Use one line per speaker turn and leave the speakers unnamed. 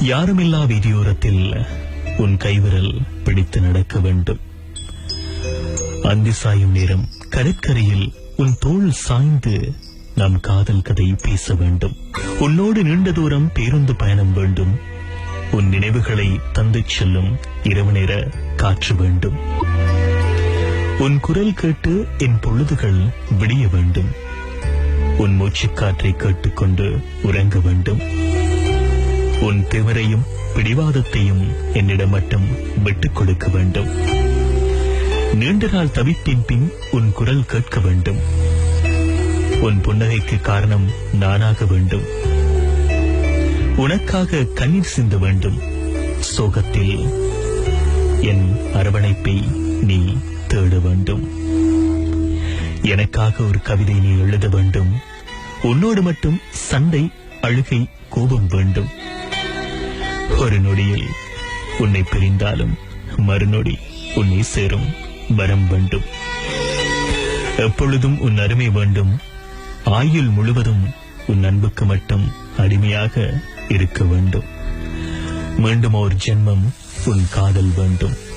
யாருமில்லா வீதியோரத்தில் உன் கைவிரல் பிடித்து நடக்க வேண்டும். அந்தி சாயும் நேரம் கடற்கரையில் உன் தோள் சாய்ந்து நாம் காதல் கதை பேச வேண்டும். உன்னோடு நீண்ட தூரம் பேருந்து பயணம் வேண்டும். உன் நினைவுகளை தந்து செல்லும் இரவு நேர காற்று வேண்டும். உன் குரல் கேட்டு என் பொழுதுகள் விடிய வேண்டும். உன் மூச்சுக்காற்றை கேட்டுக்கொண்டு உறங்க வேண்டும். உன் திமிரையும் பிடிவாதத்தையும் என்னிடம் மட்டும் விட்டுக் கொடுக்க வேண்டும். நீண்ட நாள் தவிப்பின் பின் உன் குரல் கேட்க வேண்டும். உன் புன்னகைக்கு காரணம் நானாக வேண்டும். உனக்காக கண்ணீர் சிந்த வேண்டும். சோகத்தில் என் அரவணைப்பை நீ தேட வேண்டும். எனக்காக ஒரு கவிதை நீ எழுத வேண்டும். உன்னோடு மட்டும் சண்டை, அழுகை, கோபம் வேண்டும். ஒரு நொடியில் உன்னை பிரிந்தாலும் மறுநொடி உன்னை சேரும் வரம் வேண்டும். எப்பொழுதும் உன் அருமை வேண்டும். ஆயுள் முழுவதும் உன் அன்புக்கு மட்டும் அடிமையாக இருக்க வேண்டும். மீண்டும் ஒரு ஜென்மம் உன் காதல் வேண்டும்.